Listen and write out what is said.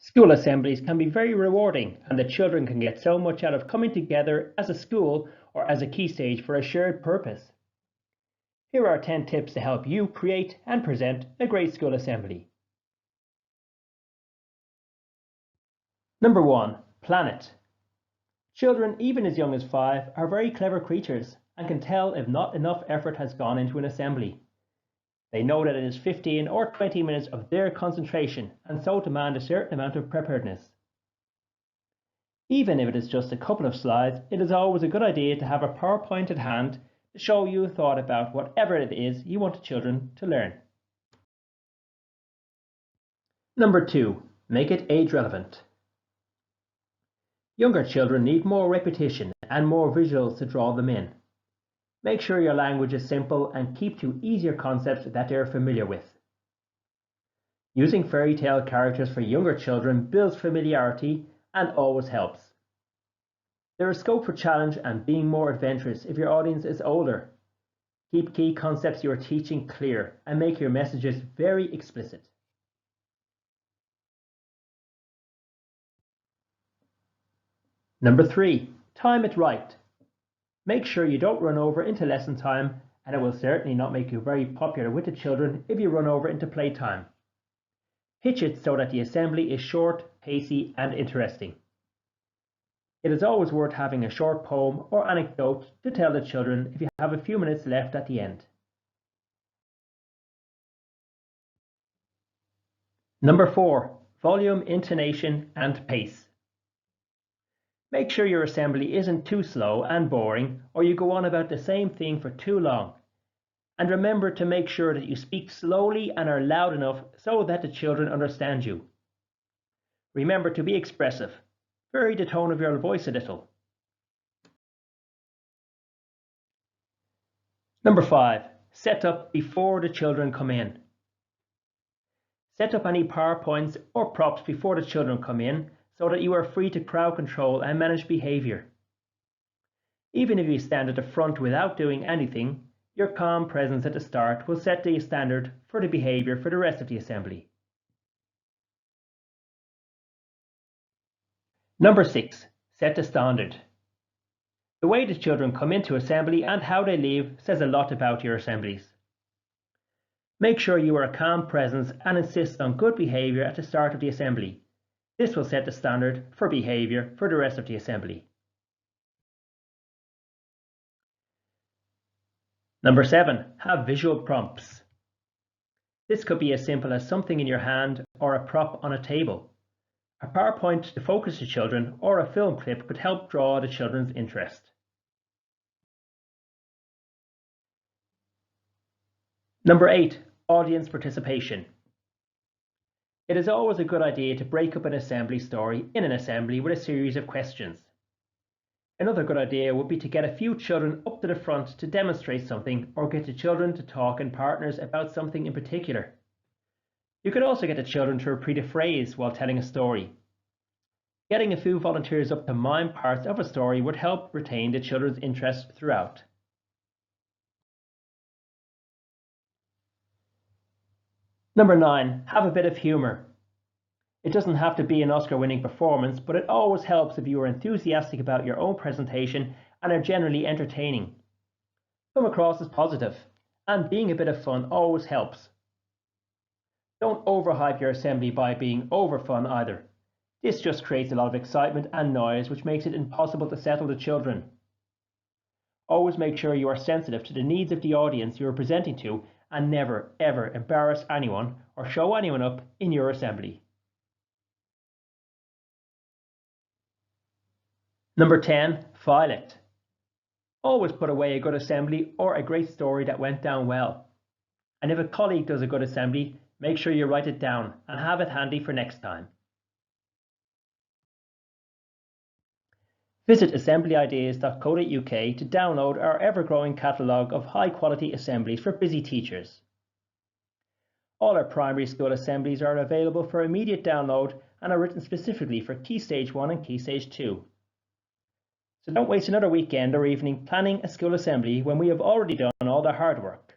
School assemblies can be very rewarding, and the children can get so much out of coming together as a school or as a key stage for a shared purpose. Here are 10 tips to help you create and present a great school assembly. Number 1. Plan it. Children, even as young as 5, are very clever creatures and can tell if not enough effort has gone into an assembly. They know that it is 15 or 20 minutes of their concentration and so demand a certain amount of preparedness. Even if it is just a couple of slides, it is always a good idea to have a PowerPoint at hand to show you thought about whatever it is you want the children to learn. Number 2. Make it age relevant. Younger children need more repetition and more visuals to draw them in. Make sure your language is simple and keep to easier concepts that they are familiar with. Using fairy tale characters for younger children builds familiarity and always helps. There is scope for challenge and being more adventurous if your audience is older. Keep key concepts you are teaching clear and make your messages very explicit. Number 3. Time it right. Make sure you don't run over into lesson time, and it will certainly not make you very popular with the children if you run over into playtime. Pitch it so that the assembly is short, pacey, and interesting. It is always worth having a short poem or anecdote to tell the children if you have a few minutes left at the end. Number 4. Volume, intonation, and pace. Make sure your assembly isn't too slow and boring, or you go on about the same thing for too long. And remember to make sure that you speak slowly and are loud enough so that the children understand you. Remember to be expressive. Vary the tone of your voice a little. Number 5. Set up before the children come in. Set up any PowerPoints or props before the children come in so that you are free to crowd control and manage behaviour. Even if you stand at the front without doing anything, your calm presence at the start will set the standard for the behaviour for the rest of the assembly. Number 6. Set the standard. The way the children come into assembly and how they leave says a lot about your assemblies. Make sure you are a calm presence and insist on good behaviour at the start of the assembly. This will set the standard for behaviour for the rest of the assembly. Number 7. Have visual prompts. This could be as simple as something in your hand or a prop on a table. A PowerPoint to focus the children or a film clip could help draw the children's interest. Number 8. Audience participation. It is always a good idea to break up an assembly story in an assembly with a series of questions. Another good idea would be to get a few children up to the front to demonstrate something or get the children to talk in partners about something in particular. You could also get the children to repeat a phrase while telling a story. Getting a few volunteers up to mime parts of a story would help retain the children's interest throughout. Number 9. Have a bit of humour. It doesn't have to be an Oscar-winning performance, but it always helps if you are enthusiastic about your own presentation and are generally entertaining. Come across as positive, and being a bit of fun always helps. Don't overhype your assembly by being over fun either. This just creates a lot of excitement and noise, which makes it impossible to settle the children. Always make sure you are sensitive to the needs of the audience you are presenting to and never ever embarrass anyone or show anyone up in your assembly. Number 10. File it. Always put away a good assembly or a great story that went down well. And if a colleague does a good assembly, make sure you write it down and have it handy for next time. Visit assemblyideas.co.uk to download our ever-growing catalogue of high-quality assemblies for busy teachers. All our primary school assemblies are available for immediate download and are written specifically for Key Stage 1 and Key Stage 2. So don't waste another weekend or evening planning a school assembly when we have already done all the hard work.